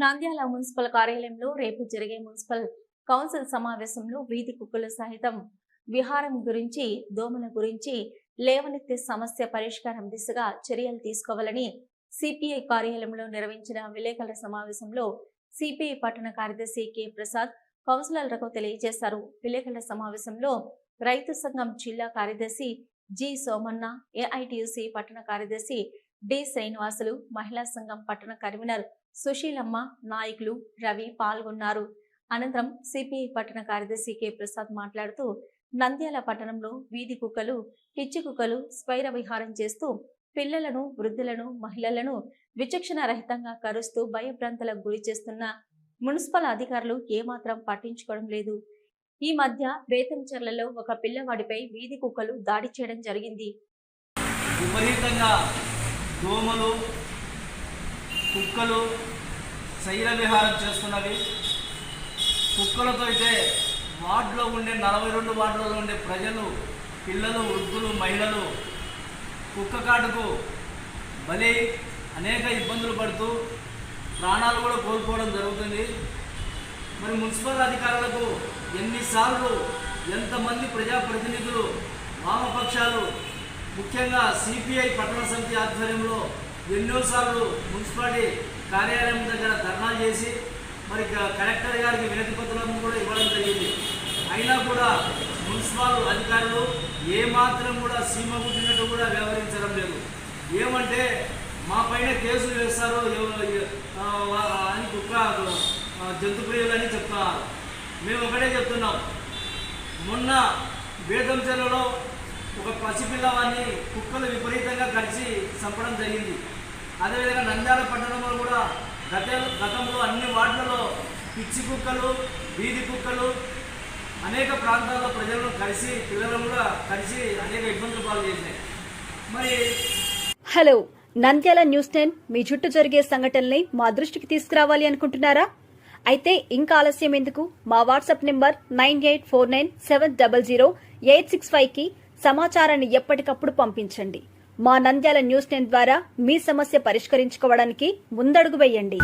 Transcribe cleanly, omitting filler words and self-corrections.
Nandyal municipal కార్యాలయంలో రేపు జరిగే మున్సిపల్ కౌన్సిల్ సమావేశంలో వీధి కుక్కలు సహితం విహారం గురించి, దోమల గురించి లేవనెత్తే సమస్య పరిష్కారం దిశగా చర్యలు తీసుకోవాలని సిపిఐ కార్యాలయంలో నిర్వహించిన విలేకరుల సమావేశంలో సిపిఐ పట్టణ కార్యదర్శి కె ప్రసాద్ కౌన్సిలర్లకు తెలియజేశారు. విలేకరుల సమావేశంలో రైతు సంఘం జిల్లా కార్యదర్శి జి సోమన్న, ఏఐటియుసి పట్టణ కార్యదర్శి డి శ్రీనివాసులు, మహిళా సంఘం పట్టణ కన్వీనర్ సుశీలమ్మ, నాయకులు రవి పాల్గొన్నారు. అనంతరం సిపిఐ పట్టణ కార్యదర్శి కె ప్రసాద్ మాట్లాడుతూ, నంద్యాల పట్టణంలో వీధి కుక్కలు, పిచ్చి కుక్కలు స్వైర విహారం చేస్తూ పిల్లలను, వృద్ధులను, మహిళలను విచక్షణ రహితంగా కరుస్తూ భయభ్రాంతులకు గురి చేస్తున్న మున్సిపల్ అధికారులు ఏమాత్రం పట్టించుకోవడం లేదు. ఈ మధ్య బేతంచెర్లలో ఒక పిల్లవాడిపై వీధి కుక్కలు దాడి చేయడం జరిగింది. విపరీతంగా దోమలు, కుక్కలు శైల విహారం చేస్తున్నవి. కుక్కలతో అయితే వార్డులో ఉండే 42 వార్డులలో ఉండే ప్రజలు, పిల్లలు, వృద్ధులు, మహిళలు కుక్క కాటుకు బలి అనేక ఇబ్బందులు పడుతూ ప్రాణాలు కూడా కోల్పోవడం జరుగుతుంది. మరి మున్సిపల్ అధికారులకు ఎన్నిసార్లు, ఎంతమంది ప్రజాప్రతినిధులు, వామపక్షాలు, ముఖ్యంగా సిపిఐ పట్టణ సమితి ఆధ్వర్యంలో ఎన్నోసార్లు మున్సిపాలిటీ కార్యాలయం దగ్గర ధర్నాలు చేసి మరి కలెక్టర్ గారికి వినతి పత్రాలను కూడా ఇవ్వడం జరిగింది. అయినా కూడా మున్సిపల్ అధికారులు ఏమాత్రం కూడా సీమ గుట్టినట్టు కూడా వ్యవహరించడం లేదు. ఏమంటే మా పైన కేసులు వేస్తారు అని కుక్క జంతుప్రియులని చెప్తున్నారు. మేము ఒకటే చెప్తున్నాం, మొన్న బేతంచెర్లలో ఒక పసిపిల్లవాన్ని కుక్కలు విపరీతంగా కరిచి చంపడం జరిగింది. అదేవిధంగా నంద్యాల పట్టణంలో కూడా గతంలో అన్ని వార్డులలో పిచ్చి కుక్కలు, వీధి కుక్కలు అనేక ప్రాంతాల్లో ప్రజలను కలిసి, పిల్లలను కూడా కలిసి అనేక ఇబ్బందులు పాలు చేసినాయి. మరి హలో, నంద్యాల న్యూస్ 10 మీ చుట్టూ జరిగే సంఘటనల్ని మా దృష్టికి తీసుకురావాలి అనుకుంటున్నారా? అయితే ఇంకా ఆలస్యం ఎందుకు? మా వాట్సాప్ నెంబర్ 9849700865కి సమాచారాన్ని ఎప్పటికప్పుడు పంపించండి. మా నంద్యాల న్యూస్ 10 ద్వారా మీ సమస్య పరిష్కరించుకోవడానికి ముందడుగు వేయండి.